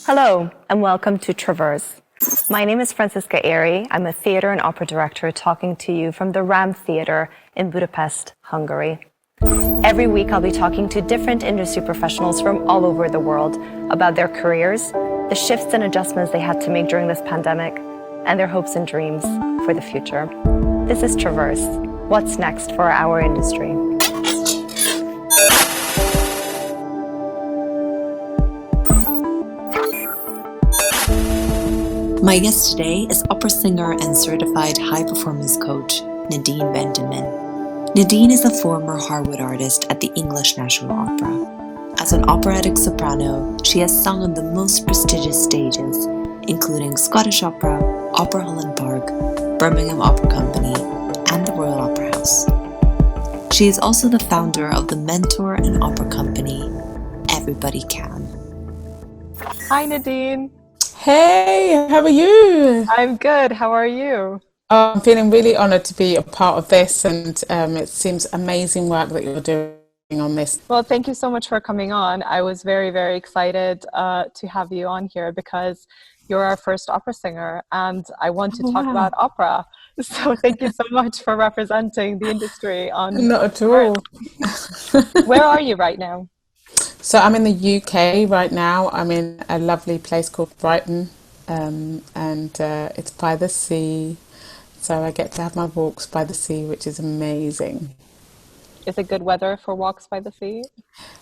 Hello, and welcome to Traverse. My name is Franziska Airy. I'm a theatre and opera director talking to you from the Ram Theatre in Budapest, Hungary. Every week, I'll be talking to different industry professionals from all over the world about their careers, the shifts and adjustments they had to make during this pandemic, and their hopes and dreams for the future. This is Traverse. What's next for our industry? My guest today is opera singer and certified high performance coach, Nadine Benjamin. Nadine is a former Harewood Artist at the English National Opera. As an operatic soprano, she has sung on the most prestigious stages, including Scottish Opera, Opera Holland Park, Birmingham Opera Company, and the Royal Opera House. She is also the founder of the mentor and opera company, Everybody Can. Hi, Nadine. Hey, how are you? I'm good. How are you? I'm feeling really honoured to be a part of this, and it seems amazing work that you're doing on this. Well, thank you so much for coming on. I was very, very excited to have you on here because you're our first opera singer, and I want to talk about opera. So thank you so much for representing the industry on. Not at all. Where are you right now? So I'm in the UK right now. I'm in a lovely place called Brighton, and it's by the sea. So I get to have my walks by the sea, which is amazing. Is it good weather for walks by the sea?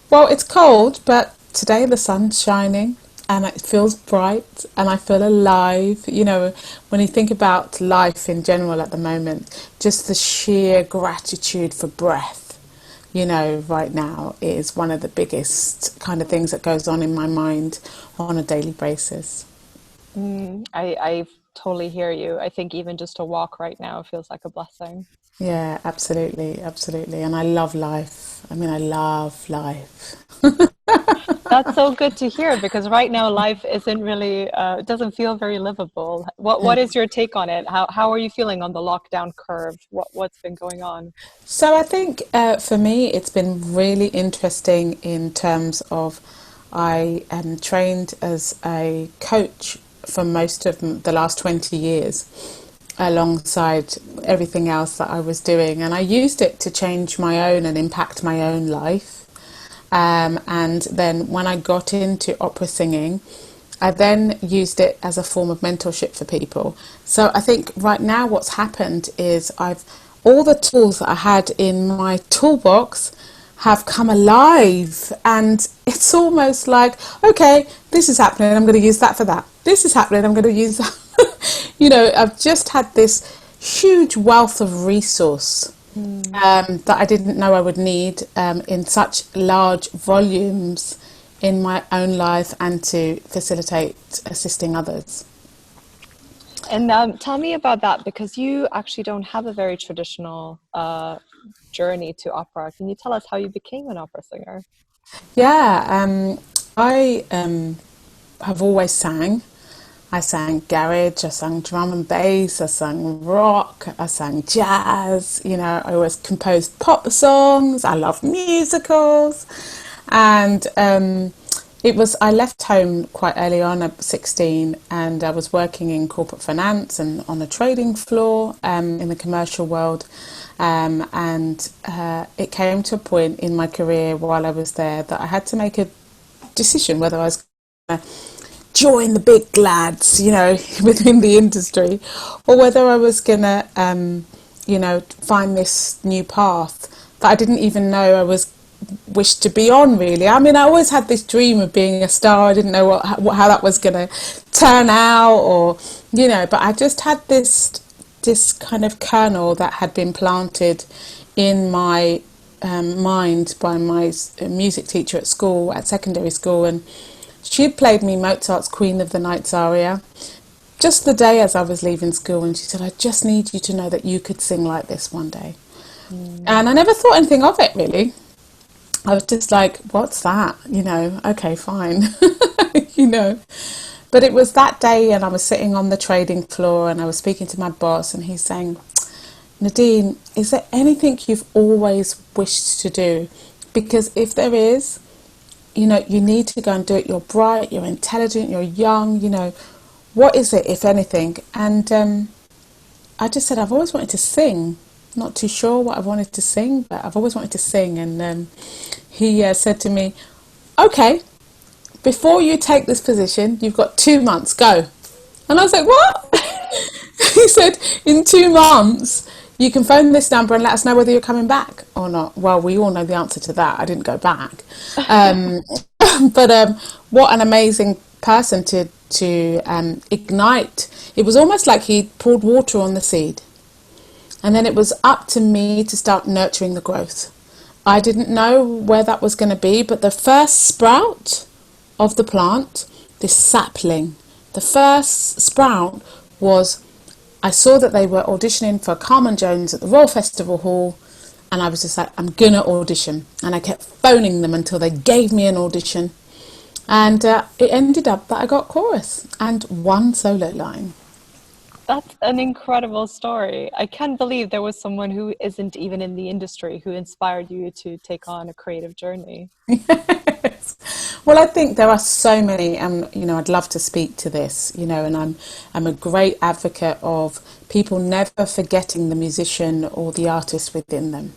Well, it's cold, but today the sun's shining and it feels bright and I feel alive. You know, when you think about life in general at the moment, just the sheer gratitude for breath, you know, right now is one of the biggest kind of things that goes on in my mind on a daily basis. I totally hear you. I think even just a walk right now feels like a blessing. Yeah, absolutely, absolutely. And I love life. I mean, I love life. That's so good to hear because right now life isn't really, it doesn't feel very livable. What is your take on it? How are you feeling on the lockdown curve? What's been going on? So I think for me, it's been really interesting in terms of I am trained as a coach for most of the last 20 years alongside everything else that I was doing. And I used it to change my own and impact my own life. And then when I got into opera singing, I then used it as a form of mentorship for people. So I think right now what's happened is all the tools that I had in my toolbox have come alive, and it's almost like, okay, this is happening, I'm going to use that for that. This is happening, I'm going to use that. You know, I've just had this huge wealth of resource that I didn't know I would need in such large volumes in my own life and to facilitate assisting others. And tell me about that because you actually don't have a very traditional journey to opera. Can you tell us how you became an opera singer? Yeah, I have always sang. I sang garage, I sang drum and bass, I sang rock, I sang jazz, you know, I always composed pop songs, I love musicals. And I left home quite early on at 16 and I was working in corporate finance and on a trading floor in the commercial world. And it came to a point in my career while I was there that I had to make a decision whether I was going to join the big lads, you know, within the industry, or whether I was gonna, you know, find this new path that I didn't even know I was wished to be on. Really, I mean, I always had this dream of being a star. I didn't know how that was gonna turn out, or you know, but I just had this kind of kernel that had been planted in my mind by my music teacher at school, at secondary school, and she had played me Mozart's Queen of the Nights aria just the day as I was leaving school, and she said, I just need you to know that you could sing like this one day. And I never thought anything of it, really. I was just like, what's that? You know, okay, fine. You know. But it was that day, and I was sitting on the trading floor, and I was speaking to my boss, and he's saying, Nadine, is there anything you've always wished to do? Because if there is, you know, you need to go and do it. You're bright, you're intelligent, you're young, you know, what is it, if anything? And I just said, I've always wanted to sing. Not too sure what I wanted to sing, but I've always wanted to sing. And he said to me, okay, before you take this position, you've got 2 months, go. And I was like, what? He said, in 2 months, you can phone this number and let us know whether you're coming back or not. Well, we all know the answer to that. I didn't go back. But what an amazing person to ignite. It was almost like he poured water on the seed. And then it was up to me to start nurturing the growth. I didn't know where that was going to be, but the first sprout of the plant, this sapling, the first sprout was, I saw that they were auditioning for Carmen Jones at the Royal Festival Hall, and I was just like, I'm gonna audition. And I kept phoning them until they gave me an audition. And it ended up that I got chorus and one solo line. That's an incredible story. I can't believe there was someone who isn't even in the industry who inspired you to take on a creative journey. Yes. Well, I think there are so many, you know, I'd love to speak to this, you know, and I'm a great advocate of people never forgetting the musician or the artist within them.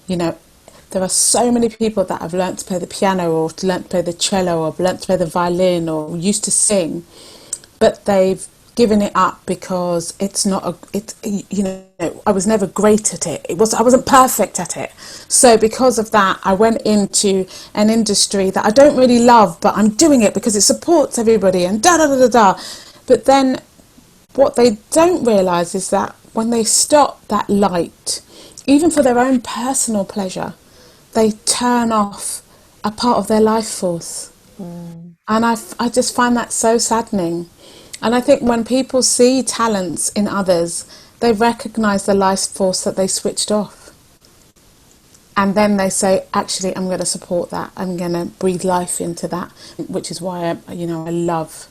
You know, there are so many people that have learnt to play the piano or learnt to play the cello or learnt to play the violin or used to sing, but they've given it up because it's not you know, I was never great at it. I wasn't perfect at it. So because of that, I went into an industry that I don't really love, but I'm doing it because it supports everybody and da da da da da. But then what they don't realise is that when they stop that light, even for their own personal pleasure, they turn off a part of their life force. And I just find that so saddening. And I think when people see talents in others, they recognise the life force that they switched off. And then they say, actually, I'm going to support that. I'm going to breathe life into that, which is why, I love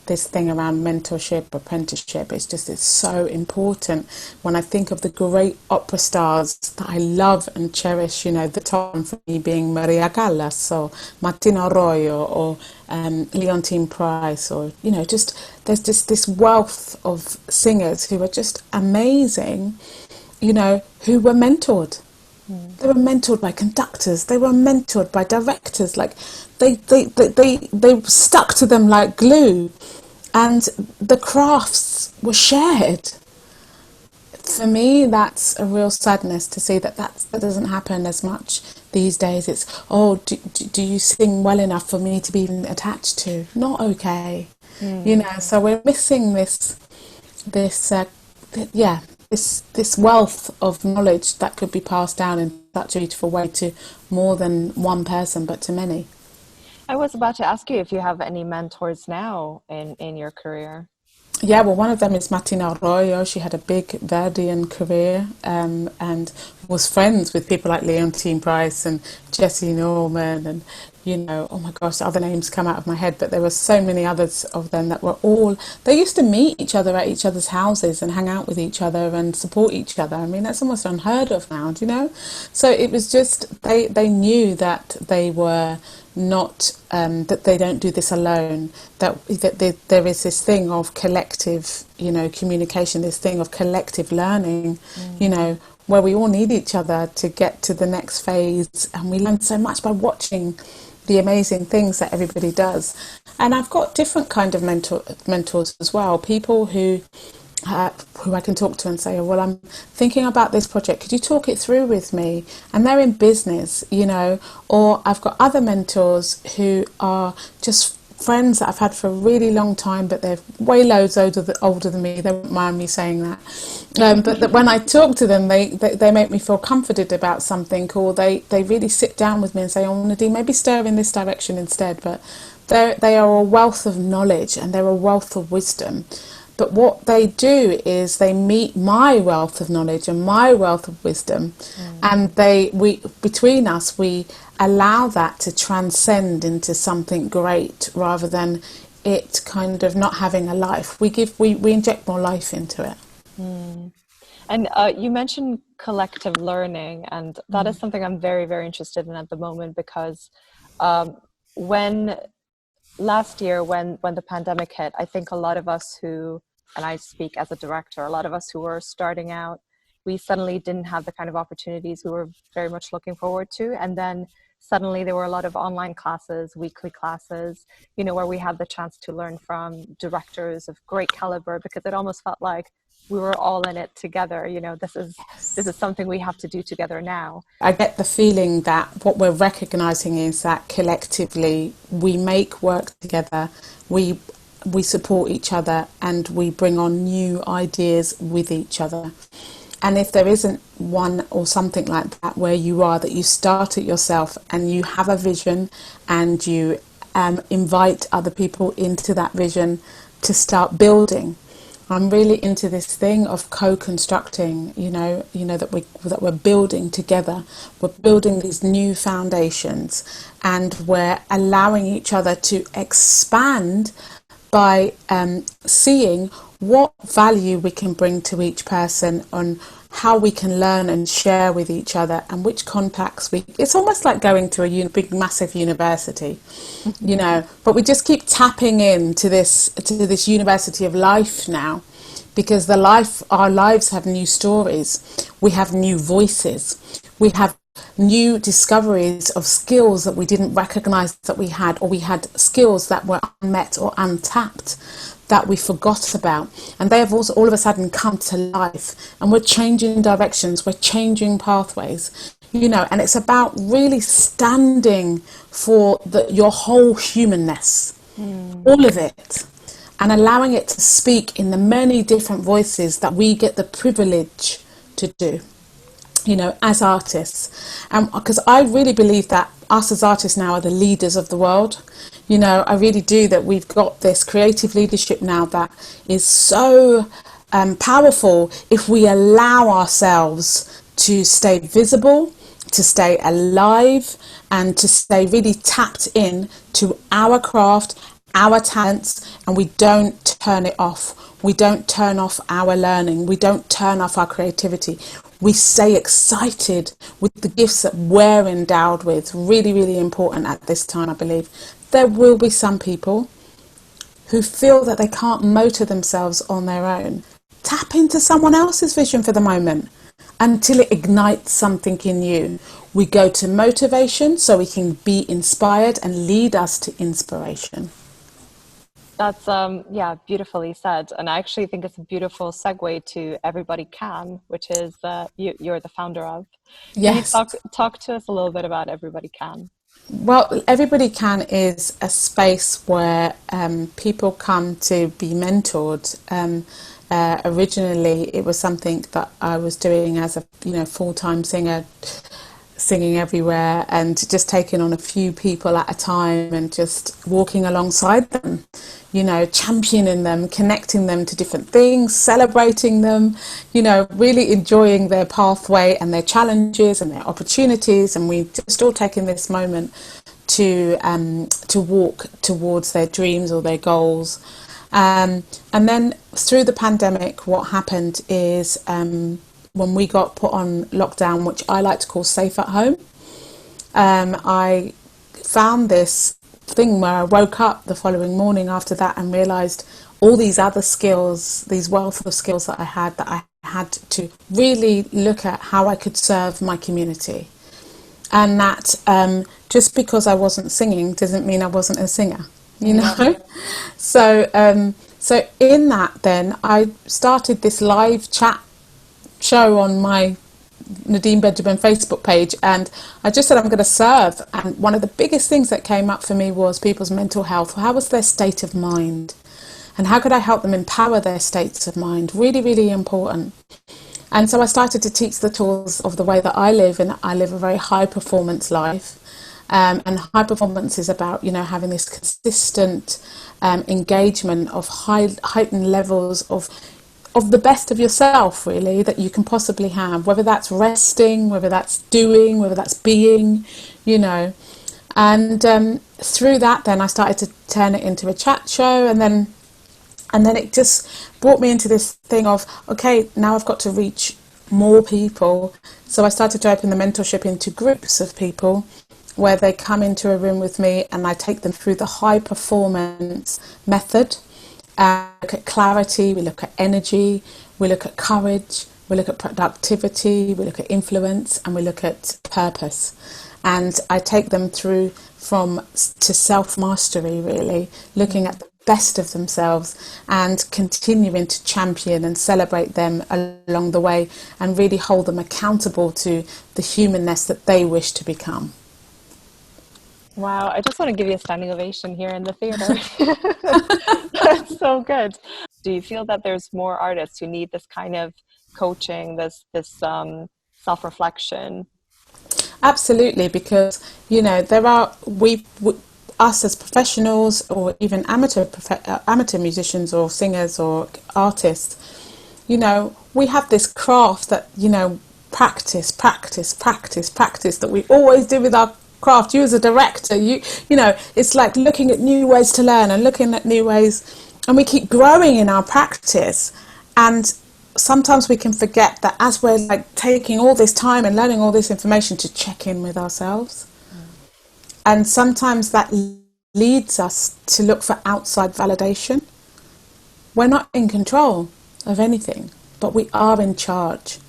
this thing around mentorship, apprenticeship. It's so important. When I think of the great opera stars that I love and cherish, you know, the top one for me being Maria Callas or Martina Arroyo or Leontine Price, or, you know, there's just this wealth of singers who are just amazing, you know, who were mentored. They were mentored by conductors. They were mentored by directors. Like they stuck to them like glue, and the crafts were shared. For me, that's a real sadness to see that doesn't happen as much these days. It's, oh, do you sing well enough for me to be even attached to? Not okay, you know. So we're missing this wealth of knowledge that could be passed down in such a beautiful way to more than one person, but to many. I was about to ask you if you have any mentors now in your career. Yeah, well, one of them is Martina Arroyo. She had a big Verdian career and was friends with people like Leontine Price and Jessie Norman and, you know, oh my gosh, other names come out of my head, but there were so many others of them that were all, they used to meet each other at each other's houses and hang out with each other and support each other. I mean, that's almost unheard of now, do you know? So it was just, they knew that they were not, that they don't do this alone, that there is this thing of collective, you know, communication, this thing of collective learning, you know, where we all need each other to get to the next phase, and we learn so much by watching the amazing things that everybody does. And I've got different kind of mentors as well, people who I can talk to and say, oh, well, I'm thinking about this project, could you talk it through with me? And they're in business, you know. Or I've got other mentors who are just friends that I've had for a really long time, but they're way loads older than me. They won't mind me saying that. But that when I talk to them, they make me feel comforted about something, or they really sit down with me and say, oh, Nadine, maybe stir in this direction instead. But they are a wealth of knowledge and they're a wealth of wisdom. But what they do is they meet my wealth of knowledge and my wealth of wisdom, and between us we allow that to transcend into something great, rather than it kind of not having a life. We inject more life into it. And you mentioned collective learning, and that is something I'm very, very interested in at the moment, because when last year, when the pandemic hit, I think a lot of us who, and I speak as a director, a lot of us who were starting out, we suddenly didn't have the kind of opportunities we were very much looking forward to. And then suddenly there were a lot of online classes, weekly classes, where we had the chance to learn from directors of great caliber, because it almost felt like we were all in it together. This is something we have to do together now. I get the feeling that what we're recognizing is that collectively we make work together, we support each other, and we bring on new ideas with each other. And if there isn't one or something like that where you are, that you start it yourself and you have a vision and you invite other people into that vision to start building. I'm really into this thing of co-constructing, that we're building together. We're building these new foundations, and we're allowing each other to expand by seeing what value we can bring to each person, on how we can learn and share with each other, and which contacts it's almost like going to a big massive university, but we just keep tapping into this university of life now, because our lives have new stories, we have new voices, we have new discoveries of skills that we didn't recognize that we had, or we had skills that were unmet or untapped that we forgot about, and they have also all of a sudden come to life, and we're changing directions, we're changing pathways, and it's about really standing for your whole humanness, all of it, and allowing it to speak in the many different voices that we get the privilege to do, as artists. Because I really believe that us as artists now are the leaders of the world. I really do, that we've got this creative leadership now that is so powerful if we allow ourselves to stay visible, to stay alive, and to stay really tapped in to our craft, our talents, and we don't turn it off. We don't turn off our learning. We don't turn off our creativity. We stay excited with the gifts that we're endowed with. Really, really important at this time, I believe. There will be some people who feel that they can't motor themselves on their own. Tap into someone else's vision for the moment until it ignites something in you. We go to motivation so we can be inspired and lead us to inspiration. That's beautifully said, and I actually think it's a beautiful segue to Everybody Can, which is you're the founder of. Yes. Can you talk to us a little bit about Everybody Can? Well, Everybody Can is a space where people come to be mentored. Originally, it was something that I was doing as a full-time singer, singing everywhere, and just taking on a few people at a time and just walking alongside them, championing them, connecting them to different things, celebrating them, really enjoying their pathway and their challenges and their opportunities. And we just all taking this moment to walk towards their dreams or their goals. And then through the pandemic, what happened is when we got put on lockdown, which I like to call safe at home, I found this thing where I woke up the following morning after that and realised all these other skills, these wealth of skills that I had to really look at how I could serve my community. And that just because I wasn't singing doesn't mean I wasn't a singer, So in that, then I started this live chat show on my Nadine Benjamin Facebook page, and I just said I'm going to serve. And one of the biggest things that came up for me was people's mental health. How was their state of mind, and how could I help them empower their states of mind? Really, really important. And so I started to teach the tools of the way that I live, and I live a very high performance life. And high performance is about having this consistent engagement of heightened levels of the best of yourself, really, that you can possibly have, whether that's resting, whether that's doing, whether that's being, And through that, then I started to turn it into a chat show, and then it just brought me into this thing of, okay, now I've got to reach more people. So I started to open the mentorship into groups of people, where they come into a room with me and I take them through the high performance method. We look at clarity, we look at energy, we look at courage, we look at productivity, we look at influence, and we look at purpose. And I take them through to self-mastery, really, looking at the best of themselves and continuing to champion and celebrate them along the way and really hold them accountable to the humanness that they wish to become. Wow, I just want to give you a standing ovation here in the theatre. That's so good. Do you feel that there's more artists who need this kind of coaching, this self-reflection? Absolutely, because there are us as professionals or even amateur musicians or singers or artists. We have this craft that practice that we always do with our craft. You as a director, it's like looking at new ways to learn and looking at new ways, and we keep growing in our practice. And sometimes we can forget that as we're like taking all this time and learning all this information, to check in with ourselves. And sometimes that leads us to look for outside validation. We're not in control of anything, but we are in charge.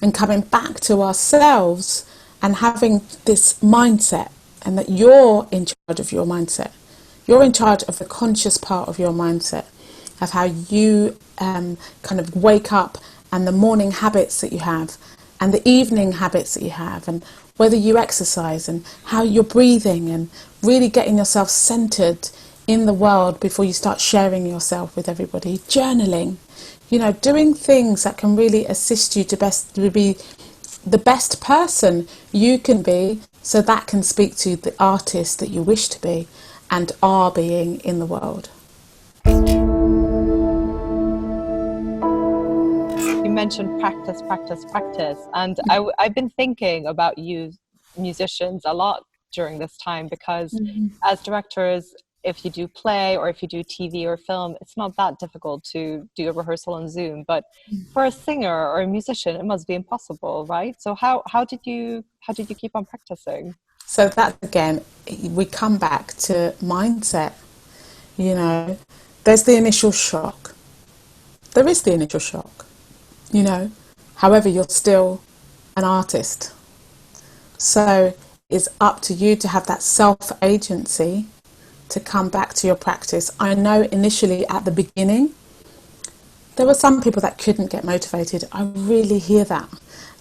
And coming back to ourselves and having this mindset, and that you're in charge of your mindset. You're in charge of the conscious part of your mindset, of how you kind of wake up, and the morning habits that you have, and the evening habits that you have, and whether you exercise, and how you're breathing, and really getting yourself centered in the world before you start sharing yourself with everybody. Journaling, doing things that can really assist you to be the best person you can be, so that can speak to the artist that you wish to be and are being in the world. You mentioned practice, and I've been thinking about you musicians a lot during this time, because as directors, if you do play or if you do TV or film, it's not that difficult to do a rehearsal on Zoom. But for a singer or a musician, it must be impossible, right? So how did you keep on practicing? So that, again, we come back to mindset. There's the initial shock. There is the initial shock. However, you're still an artist. So it's up to you to have that self-agency to come back to your practice. I know initially at the beginning, there were some people that couldn't get motivated. I really hear that.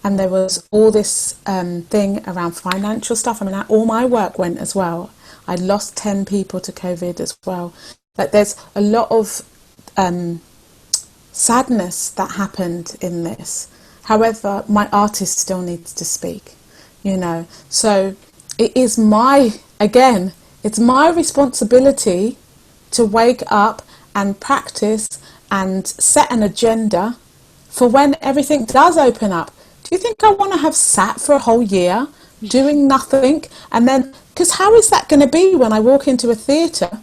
And there was all this thing around financial stuff. I mean, all my work went as well. I lost 10 people to COVID as well. But there's a lot of sadness that happened in this. However, my artist still needs to speak, So it is it's my responsibility to wake up and practice and set an agenda for when everything does open up. Do you think I want to have sat for a whole year doing nothing? And then, because how is that going to be when I walk into a theatre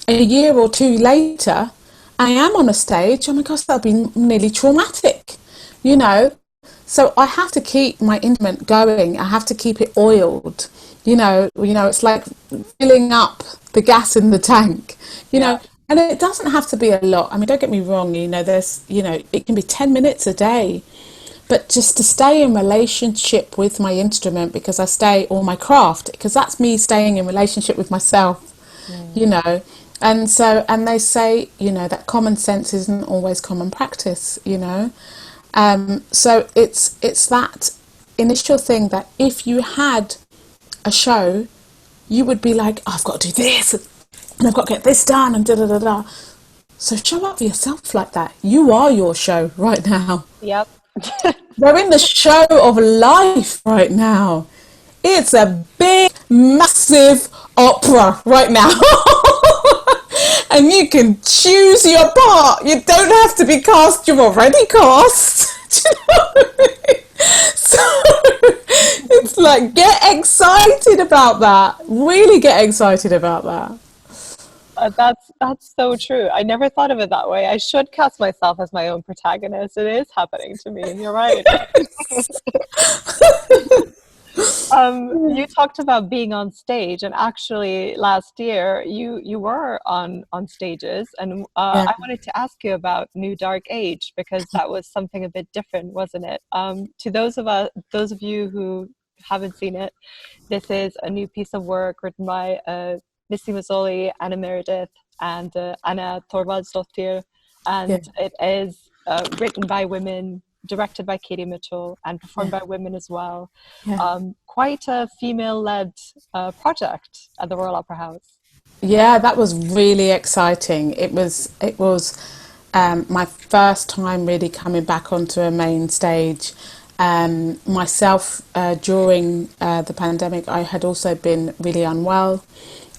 a year or two later, I am on a stage? Oh my gosh, that'll be nearly traumatic, So I have to keep my instrument going. I have to keep it oiled. It's like filling up the gas in the tank, Yeah. And it doesn't have to be a lot. I mean, don't get me wrong, there's, it can be 10 minutes a day, but just to stay in relationship with my instrument, or my craft, because that's me staying in relationship with myself, And so, and they say, that common sense isn't always common practice, So it's that initial thing that if you had a show, you would be like, oh, I've got to do this, and I've got to get this done, and da da da da. So show up for yourself like that. You are your show right now. Yep. We're in the show of life right now. It's a big, massive opera right now. And you can choose your part. You don't have to be cast, you're already cast. Do you know what I mean? So it's like, get excited about that. Really get excited about that. That's so true. I never thought of it that way. I should cast myself as my own protagonist. It is happening to me. You're right. You talked about being on stage, and actually last year you were on stages, and Yeah. I wanted to ask you about New Dark Age, because that was something a bit different, wasn't it? To those of you who haven't seen it, this is a new piece of work written by Missy Mazzoli, Anna Meredith, and Anna Thorvaldsdottir, Yeah. and it is written by women, directed by Katie Mitchell, and performed Yeah. by women as well. Yeah. Quite a female-led project at the Royal Opera House. Yeah, that was really exciting. It was my first time really coming back onto a main stage. Myself, during the pandemic, I had also been really unwell,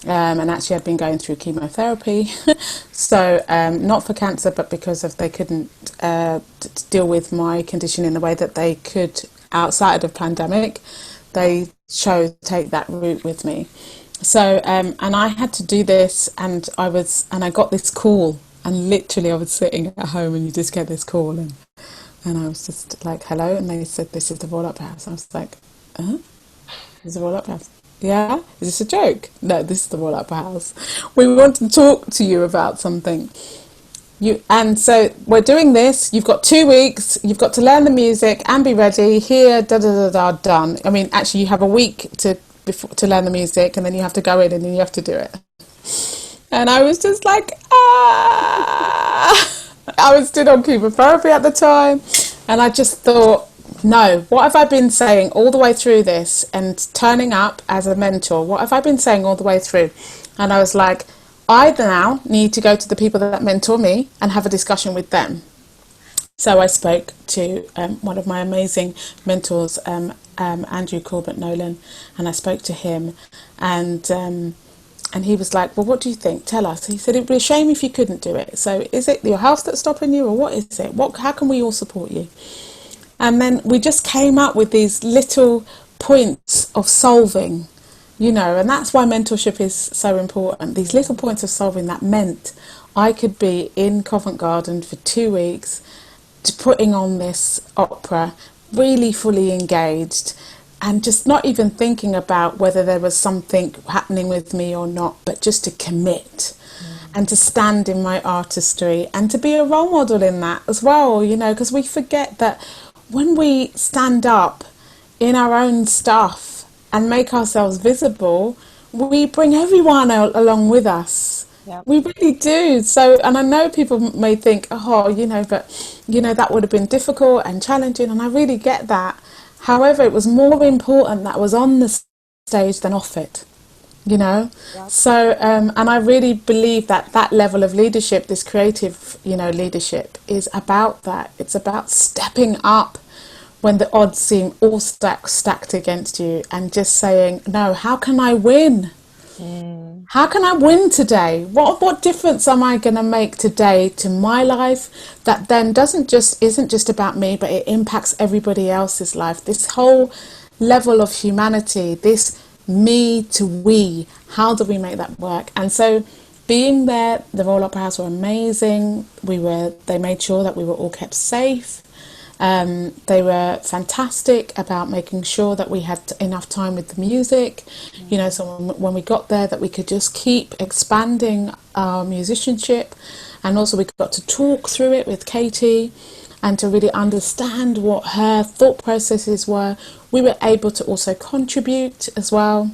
and actually I'd been going through chemotherapy. So not for cancer, but because of they couldn't deal with my condition in the way that they could outside of pandemic. They chose to take that route with me. So and I had to do this, and I got this call, and literally I was sitting at home, and you just get this call, and I was just like, hello, and they said, this is the Royal Opera House. I was like, this is the Royal Opera House. Yeah? Is this a joke? No, this is the Royal Opera House. We want to talk to you about something. And so we're doing this. You've got 2 weeks. You've got to learn the music and be ready. Here, done. I mean, actually, you have a week to learn the music, and then you have to go in and then you have to do it. And I was just like, I was still on chemotherapy at the time, and I just thought, no, what have I been saying all the way through this, and turning up as a mentor? What have I been saying all the way through? And I was like, I now need to go to the people that mentor me and have a discussion with them. So I spoke to one of my amazing mentors, Andrew Corbett Nolan, and I spoke to him, and he was like, well, what do you think? Tell us. He said, it'd be a shame if you couldn't do it. So is it your health that's stopping you, or what is it? How can we all support you? And then we just came up with these little points of solving, and that's why mentorship is so important. These little points of solving that meant I could be in Covent Garden for 2 weeks, putting on this opera, really fully engaged, and just not even thinking about whether there was something happening with me or not, but just to commit and to stand in my artistry and to be a role model in that as well, because we forget that when we stand up in our own stuff and make ourselves visible, we bring everyone along with us. Yep. We really do. So, and I know people may think, but that would have been difficult and challenging, and I really get that. However, it was more important that I was on the stage than off it, Yep. So, and I really believe that level of leadership, this creative, leadership, is about that. It's about stepping up when the odds seem all stacked against you, and just saying, no, how can I win? How can I win today? What difference am I going to make today to my life that then isn't just about me, but it impacts everybody else's life? This whole level of humanity, this me to we, how do we make that work? And so being there, the Royal Opera House were amazing. They made sure that we were all kept safe. They were fantastic about making sure that we had enough time with the music, so when we got there, that we could just keep expanding our musicianship, and also we got to talk through it with Katie and to really understand what her thought processes were. We were able to also contribute as well.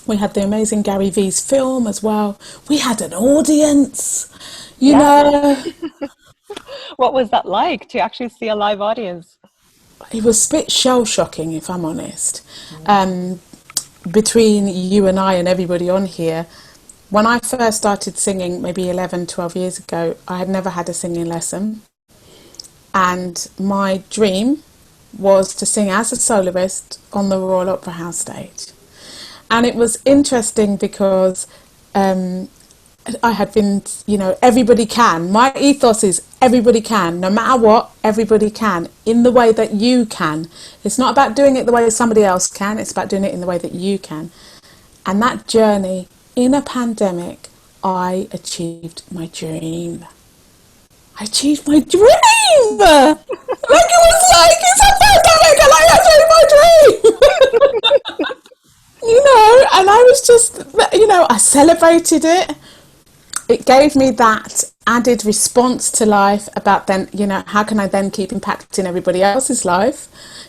We had the amazing Gary V's film as well. We had an audience, What was that like, to actually see a live audience? It was a bit shell-shocking, if I'm honest. Between you and I and everybody on here, when I first started singing maybe 11, 12 years ago, I had never had a singing lesson. And my dream was to sing as a soloist on the Royal Opera House stage. And it was interesting because I had been, everybody can. My ethos is everybody can, no matter what, everybody can, in the way that you can. It's not about doing it the way somebody else can, it's about doing it in the way that you can. And that journey, in a pandemic, I achieved my dream. I achieved my dream! It's a pandemic and I achieved my dream! I celebrated it. It gave me that added response to life about then, how can I then keep impacting everybody else's life,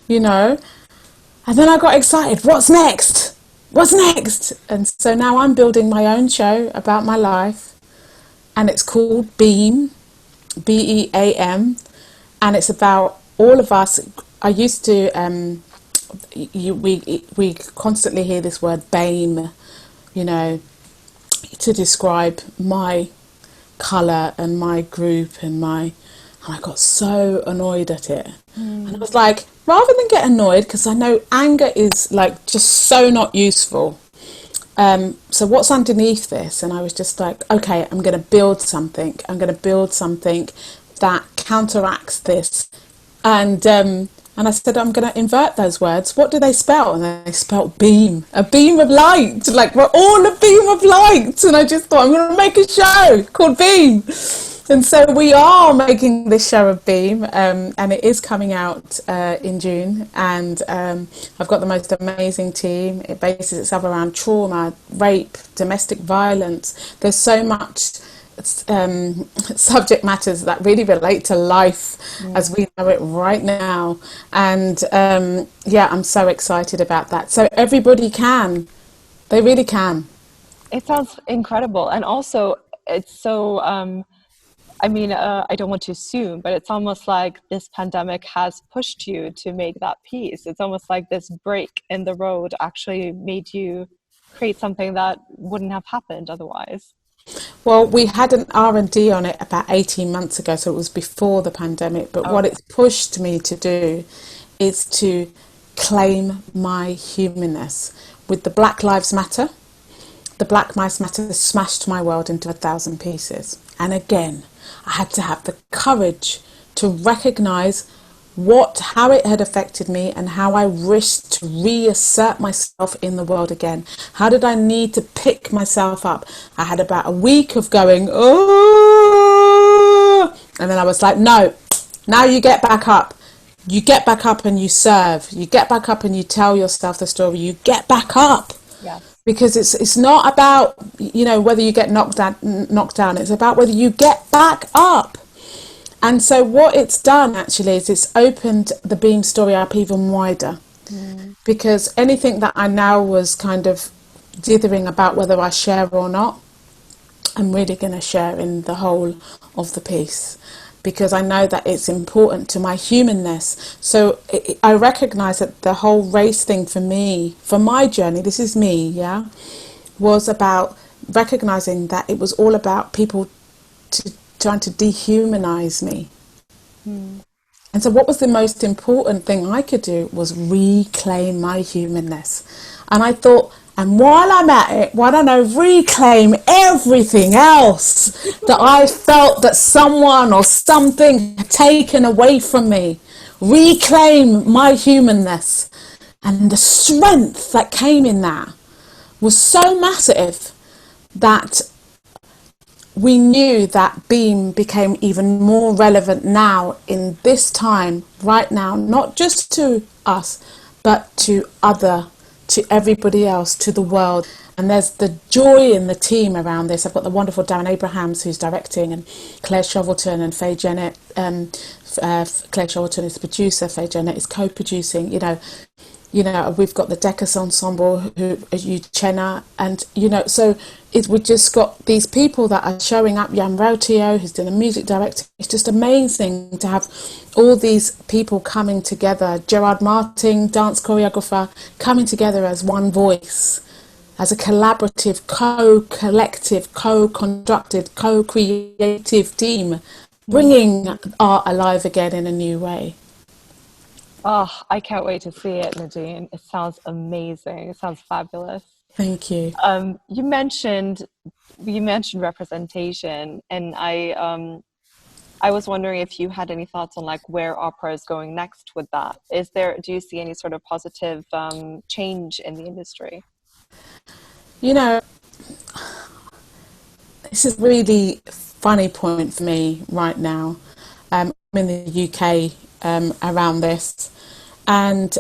And then I got excited. What's next? What's next? And so now I'm building my own show about my life, and it's called Beam, BEAM, and it's about all of us. I used to, we constantly hear this word BAME, to describe my colour and my group and I got so annoyed at it. And I was like, rather than get annoyed, because I know anger is like just so not useful, so what's underneath this? And I was just like, okay, I'm going to build something that counteracts this. And I said, I'm going to invert those words. What do they spell? And they spelt beam, a beam of light. Like, we're all a beam of light. And I just thought, I'm going to make a show called Beam. And so we are making this show of Beam, and it is coming out in June. And I've got the most amazing team. It bases itself around trauma, rape, domestic violence. There's so much subject matters that really relate to life as we know it right now, and I'm so excited about that. So everybody they really can. It sounds incredible, and also it's so I don't want to assume, but it's almost like this pandemic has pushed you to make that piece. It's almost like this break in the road actually made you create something that wouldn't have happened otherwise. Well, we had an R&D on it about 18 months ago, so it was before the pandemic. But what it's pushed me to do is to claim my humanness. With the Black Lives Matter, the Black Lives Matter smashed my world into 1,000 pieces. And again, I had to have the courage to recognise how it had affected me and how I wished to reassert myself in the world again. How did I need to pick myself up? I had about a week of going, oh, and then I was like, no, now you get back up. You get back up and you serve. You get back up and you tell yourself the story. You get back up. Yeah. Because it's not about, whether you get knocked down. It's about whether you get back up. And so what it's done actually is it's opened the Beam story up even wider, because anything that I now was kind of dithering about whether I share or not, I'm really going to share in the whole of the piece, because I know that it's important to my humanness. So I recognise that the whole race thing for me, for my journey, this is me, was about recognising that it was all about people trying to dehumanise me. And so what was the most important thing I could do was reclaim my humanness. And I thought, and while I'm at it, why don't I reclaim everything else that I felt that someone or something had taken away from me? Reclaim my humanness. And the strength that came in that was so massive that we knew that Beam became even more relevant now in this time, right now, not just to us, but to everybody else, to the world. And there's the joy in the team around this. I've got the wonderful Darren Abrahams who's directing, and Claire Shovelton and Faye Jennett. Claire Shovelton is the producer, Faye Jennett is co-producing. We've got the Decus Ensemble, who Uchenna, and so we've just got these people that are showing up. Jan Rautio, who's doing the music director. It's just amazing to have all these people coming together. Gerard Martin, dance choreographer, coming together as one voice, as a collaborative, co-collective, co-constructed, co-creative team, bringing art alive again in a new way. Oh, I can't wait to see it, Nadine. It sounds amazing. It sounds fabulous. Thank you. You mentioned representation, and I was wondering if you had any thoughts on like where opera is going next with that. Do you see any sort of positive change in the industry? This is a really funny point for me right now. I'm in the UK around this. And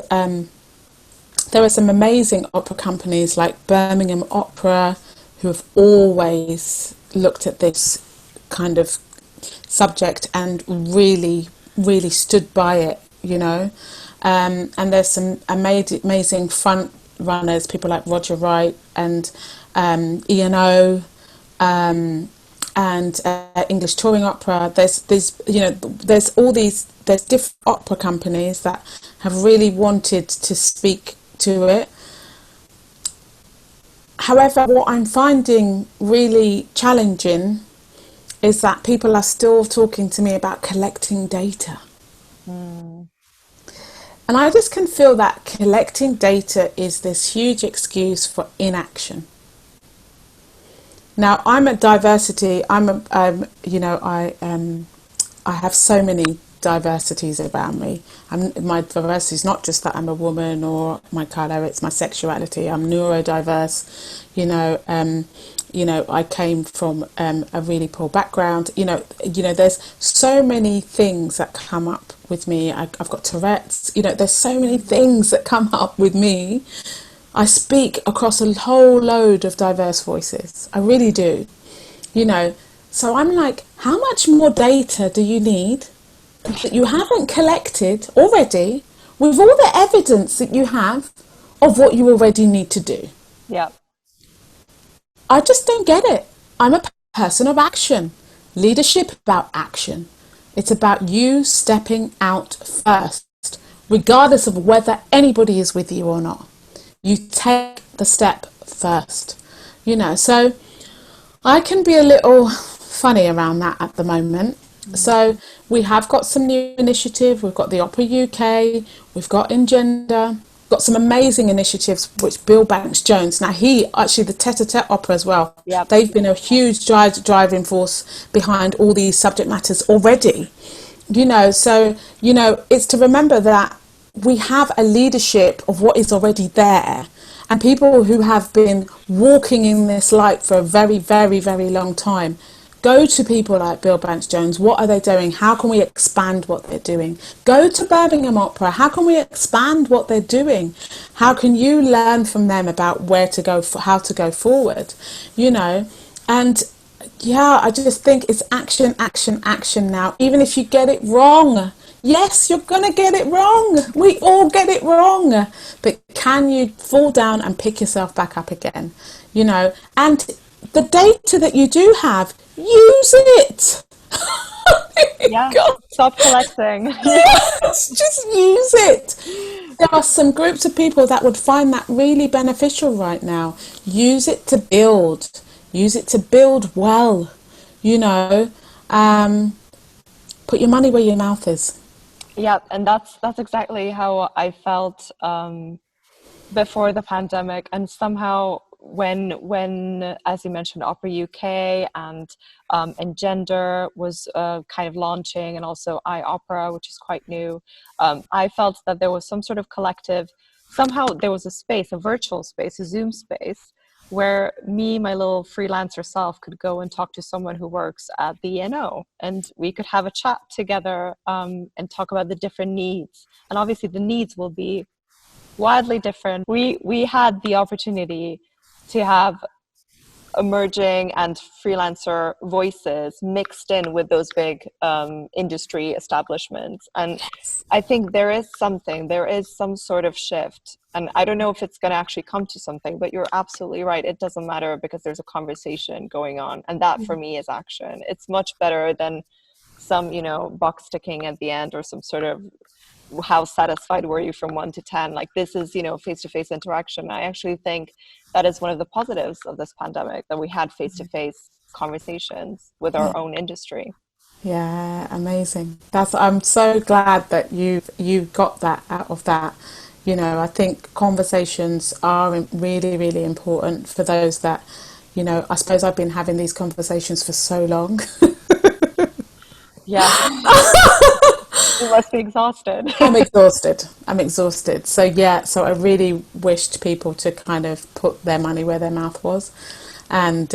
there are some amazing opera companies like Birmingham Opera, who have always looked at this kind of subject and really, really stood by it, you know. And there's some amazing front runners, people like Roger Wright and Ian O, and English touring opera. There's different opera companies that have really wanted to speak to it. However, what I'm finding really challenging is that people are still talking to me about collecting data. And I just can feel that collecting data is this huge excuse for inaction. Now, I'm a diversity. I have so many diversities around me. My diversity is not just that I'm a woman or my colour; it's my sexuality. I'm neurodiverse. I came from a really poor background. There's so many things that come up with me. I've got Tourette's. There's so many things that come up with me. I speak across a whole load of diverse voices. I really do. So I'm like, how much more data do you need that you haven't collected already with all the evidence that you have of what you already need to do? Yeah. I just don't get it. I'm a person of action. Leadership about action. It's about you stepping out first, regardless of whether anybody is with you or not. You take the step first. So I can be a little funny around that at the moment. So we have got some new initiative. We've got the Opera UK, we've got Engender, got some amazing initiatives which Bill Banks-Jones, now he actually the tete-a-tete opera as well. Yep. They've been a huge driving force behind all these subject matters already. So it's to remember that we have a leadership of what is already there, and people who have been walking in this light for a very, very, very long time. Go to people like Bill Banks-Jones. What are they doing? How can we expand what they're doing? Go to Birmingham Opera. How can we expand what they're doing? How can you learn from them about where to go, how to go forward? And yeah, I just think it's action, action, action now. Even if you get it wrong, yes, you're going to get it wrong. We all get it wrong. But can you fall down and pick yourself back up again? And the data that you do have, use it. Yeah, stop collecting. Yes, just use it. There are some groups of people that would find that really beneficial right now. Use it to build. Use it to build well. Put your money where your mouth is. Yeah, and that's exactly how I felt before the pandemic, and somehow when as you mentioned, Opera UK and Engender was kind of launching, and also iOpera, which is quite new, I felt that there was some sort of collective, somehow there was a space, a virtual space, a Zoom space, where me, my little freelancer self, could go and talk to someone who works at the ENO, and we could have a chat together and talk about the different needs. And obviously the needs will be wildly different. We had the opportunity to have emerging and freelancer voices mixed in with those big industry establishments. And I think there is some sort of shift. And I don't know if it's going to actually come to something, but you're absolutely right. It doesn't matter because there's a conversation going on. And that for me is action. It's much better than some, box ticking at the end, or some sort of how satisfied were you from 1 to 10. Like, this is, face-to-face interaction. I actually think that is one of the positives of this pandemic, that we had face-to-face conversations with our own industry. Yeah, amazing. I'm so glad that you got that out of that. I think conversations are really, really important for those that, I suppose I've been having these conversations for so long. Yeah. You must be exhausted. I'm exhausted. So I really wished people to kind of put their money where their mouth was. And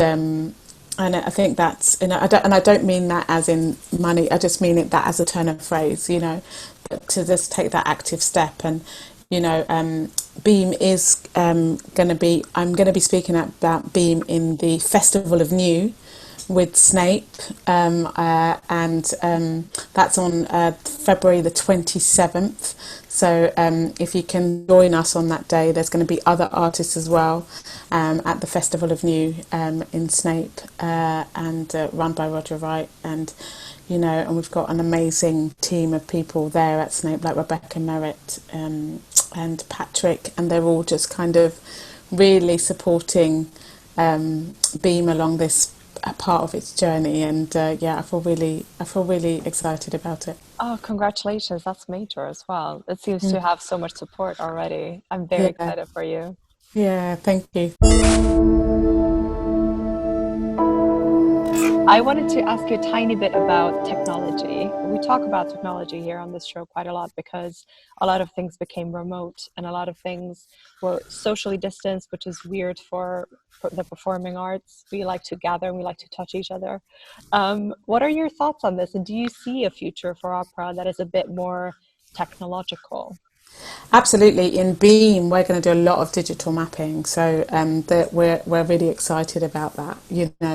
I think that's, I don't mean that as in money, I just mean that as a turn of phrase, to just take that active step. And, Beam is I'm going to be speaking about Beam in the Festival of New with Snape, and that's on February the 27th. So if you can join us on that day, there's going to be other artists as well at the Festival of New in Snape, and run by Roger Wright, and and we've got an amazing team of people there at Snape, like Rebecca Merritt and Patrick, and they're all just kind of really supporting Beam along this part of its journey, and I feel really excited about it. Oh, congratulations. That's major as well. It seems to have so much support already. I'm very excited for you. Yeah, thank you. I wanted to ask you a tiny bit about technology. We talk about technology here on this show quite a lot because a lot of things became remote and a lot of things were socially distanced, which is weird for the performing arts. We like to gather and we like to touch each other. What are your thoughts on this? And do you see a future for opera that is a bit more technological? Absolutely. In Beam, we're going to do a lot of digital mapping, so we're really excited about that.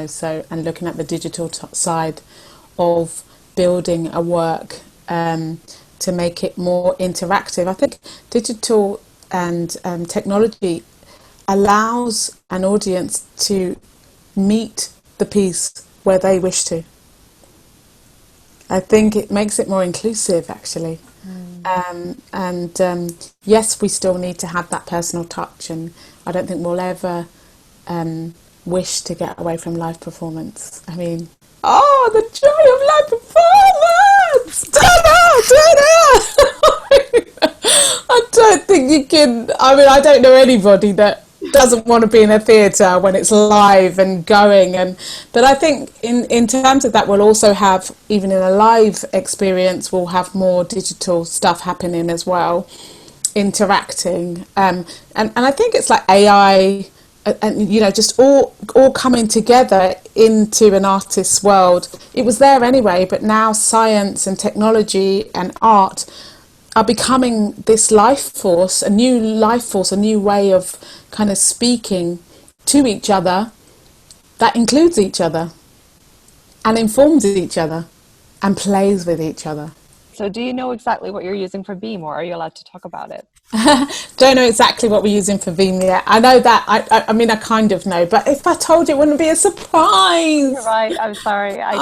So, and looking at the digital side of building a work to make it more interactive. I think digital and technology allows an audience to meet the piece where they wish to. I think it makes it more inclusive, actually. Yes, we still need to have that personal touch, and I don't think we'll ever wish to get away from live performance. I mean, the joy of live performance! I don't think you can. I mean, I don't know anybody that doesn't want to be in a theatre when it's live and going, but I think in terms of that, we'll also have, even in a live experience, we'll have more digital stuff happening as well, interacting, and I think it's like AI and just all coming together into an artist's world. It was there anyway, but now science and technology and art are becoming this life force, a new way of kind of speaking to each other that includes each other and informs each other and plays with each other. So do you know exactly what you're using for Beam, or are you allowed to talk about it? Don't know exactly what we're using for Beam yet. I know that, I mean, I kind of know, but if I told you, it wouldn't be a surprise. You're right, I'm sorry. I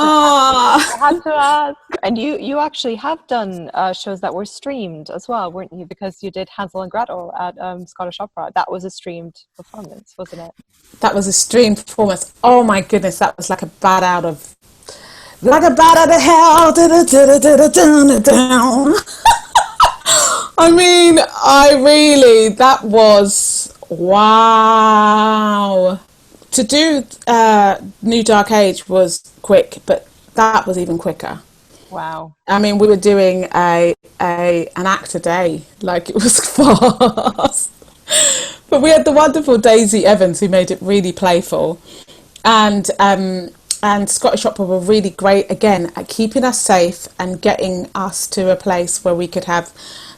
had to ask. And you actually have done shows that were streamed as well, weren't you? Because you did Hansel and Gretel at Scottish Opera. That was a streamed performance, wasn't it? That was a streamed performance. Oh my goodness, that was like a bat out of hell. I mean, that was, wow. To do New Dark Age was quick, but that was even quicker. Wow. I mean, we were doing an act a day, like it was fast. But we had the wonderful Daisy Evans, who made it really playful. And Scottish Opera were really great, again, at keeping us safe and getting us to a place where we could have,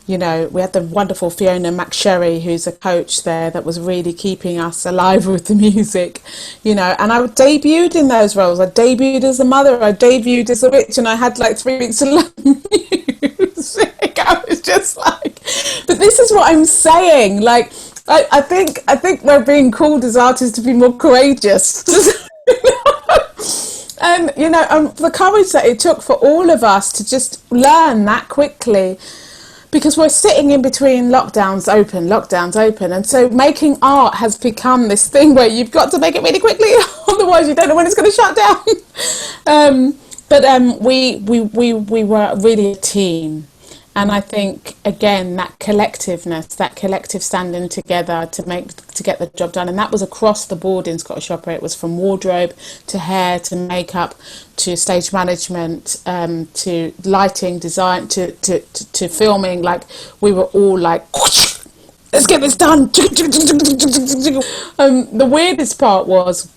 we had the wonderful Fiona McSherry, who's a coach there, that was really keeping us alive with the music, and I debuted in those roles. I debuted as a mother, I debuted as a witch, and I had like 3 weeks to learn music. I was just like, but this is what I'm saying. Like, I think we're being called as artists to be more courageous. And the courage that it took for all of us to just learn that quickly, because we're sitting in between lockdowns open, and so making art has become this thing where you've got to make it really quickly, otherwise you don't know when it's going to shut down. We were really a team. And I think, again, that collectiveness, that collective standing together to get the job done, and that was across the board in Scottish Opera. It was from wardrobe to hair to makeup to stage management, to lighting, design, to filming. Like, we were all like, let's get this done. The weirdest part was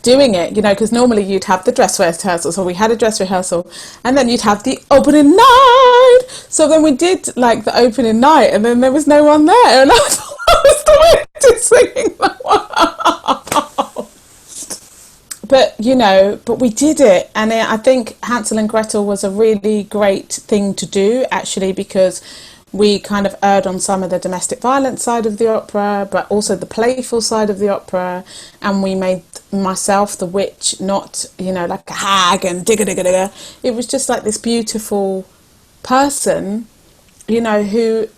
doing it, you know, because normally you'd have the dress rehearsal. So we had a dress rehearsal, and then you'd have the opening night. So then we did like the opening night, and then there was no one there, and I thought I was the way to singing. Wow. But you know, but we did it, and I think Hansel and Gretel was a really great thing to do, actually, because we kind of erred on some of the domestic violence side of the opera, but also the playful side of the opera, and we made myself the witch, not, you know, like a hag and digga digga digga. It was just like this beautiful person, you know, who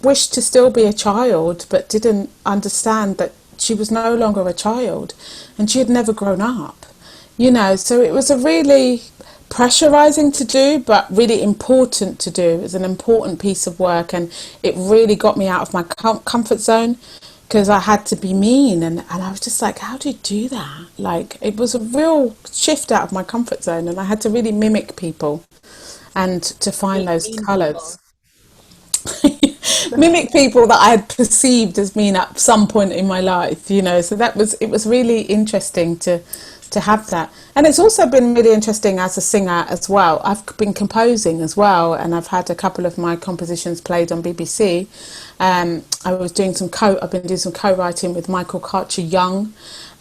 wished to still be a child, but didn't understand that she was no longer a child, and she had never grown up, you know. So it was a really pressurizing to do, but really important to do. It was an important piece of work, and it really got me out of my comfort zone, because I had to be mean, and I was just like, how do you do that? Like, it was a real shift out of my comfort zone, and I had to really mimic people and to find those colours. Mimic people that I had perceived as mean at some point in my life, you know. So it was really interesting to have that. And it's also been really interesting as a singer as well. I've been composing as well, and I've had a couple of my compositions played on BBC. I've been doing some co-writing with Michael Carter-Young,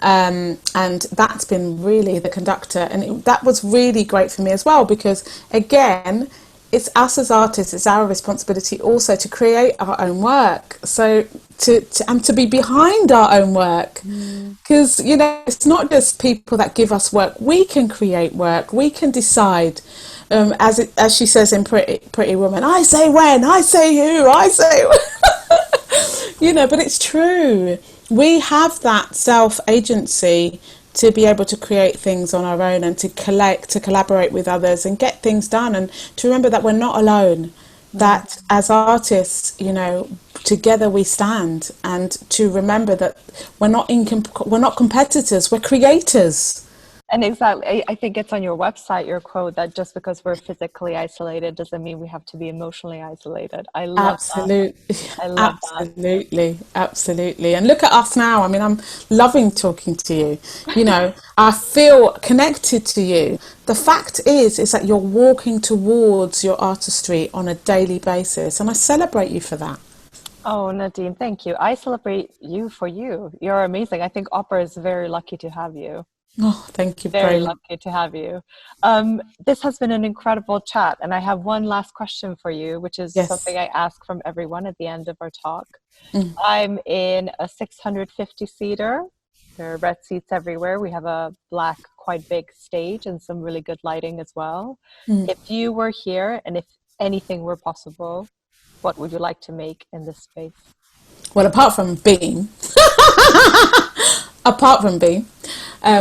and that's been really the conductor, and that was really great for me as well, because again, it's us as artists, it's our responsibility also to create our own work. So to be behind our own work, because you know, it's not just people that give us work. We can create work. We can decide, as she says in Pretty Woman, I say when, I say who, I say you know. But it's true. We have that self-agency to be able to create things on our own, and to collaborate with others and get things done, and to remember that we're not alone, that as artists, you know, together we stand, and to remember that we're not competitors, we're creators. And exactly, I think it's on your website, your quote, that just because we're physically isolated doesn't mean we have to be emotionally isolated. I love that. I love Absolutely. Absolutely. And look at us now. I mean, I'm loving talking to you. You know, I feel connected to you. The fact is that you're walking towards your artistry on a daily basis, and I celebrate you for that. Oh, Nadine, thank you. I celebrate you for you. You're amazing. I think opera is very lucky to have you. Oh, thank you Very very much. lucky to have you. This has been an incredible chat, and I have one last question for you, which is something I ask from everyone at the end of our talk. I'm in a 650-seater. There are red seats everywhere. We have a black, quite big stage and some really good lighting as well. If you were here, and if anything were possible, what would you like to make in this space? Well, apart from being,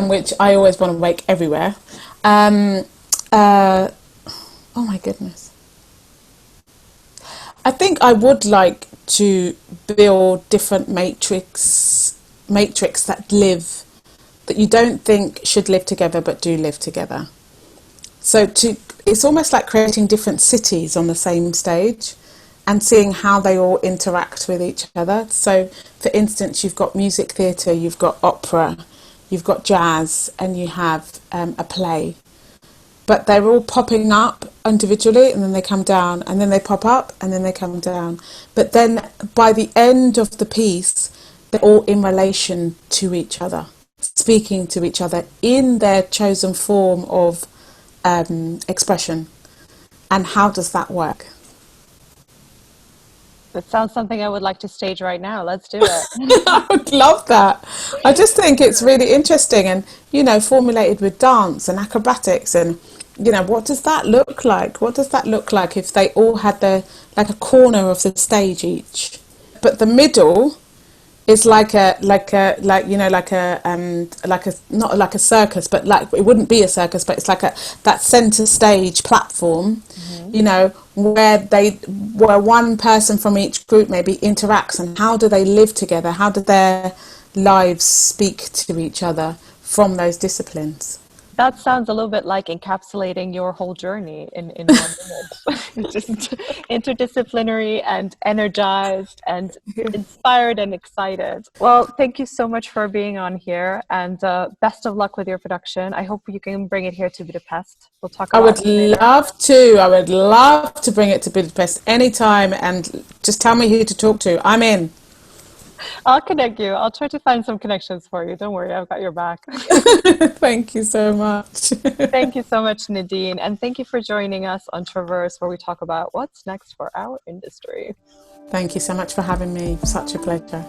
which I always want to make everywhere. Oh my goodness. I think I would like to build different matrix that you don't think should live together, but do live together. So it's almost like creating different cities on the same stage, and seeing how they all interact with each other. So, for instance, you've got music theatre, you've got opera, you've got jazz, and you have a play. But they're all popping up individually, and then they come down, and then they pop up, and then they come down. But then by the end of the piece, they're all in relation to each other, speaking to each other in their chosen form of expression. And how does that work? That sounds something I would like to stage right now. Let's do it. I would love that. I just think it's really interesting, and, you know, formulated with dance and acrobatics, and, you know, what does that look like? What does that look like if they all had like a corner of the stage each? But the middle is like a not like a circus, but like, it wouldn't be a circus, but it's like that center stage platform, you know, where one person from each group maybe interacts, and how do they live together? How do their lives speak to each other from those disciplines? That sounds a little bit like encapsulating your whole journey in 1 minute. Just interdisciplinary and energized and inspired and excited. Well, thank you so much for being on here, and best of luck with your production. I hope you can bring it here to Budapest. We'll talk about it later. I would love to bring it to Budapest anytime, and just tell me who to talk to. I'm in. I'll connect you. I'll try to find some connections for you. Don't worry, I've got your back. Thank you so much. Thank you so much, Nadine. And thank you for joining us on Traverse, where we talk about what's next for our industry. Thank you so much for having me. Such a pleasure.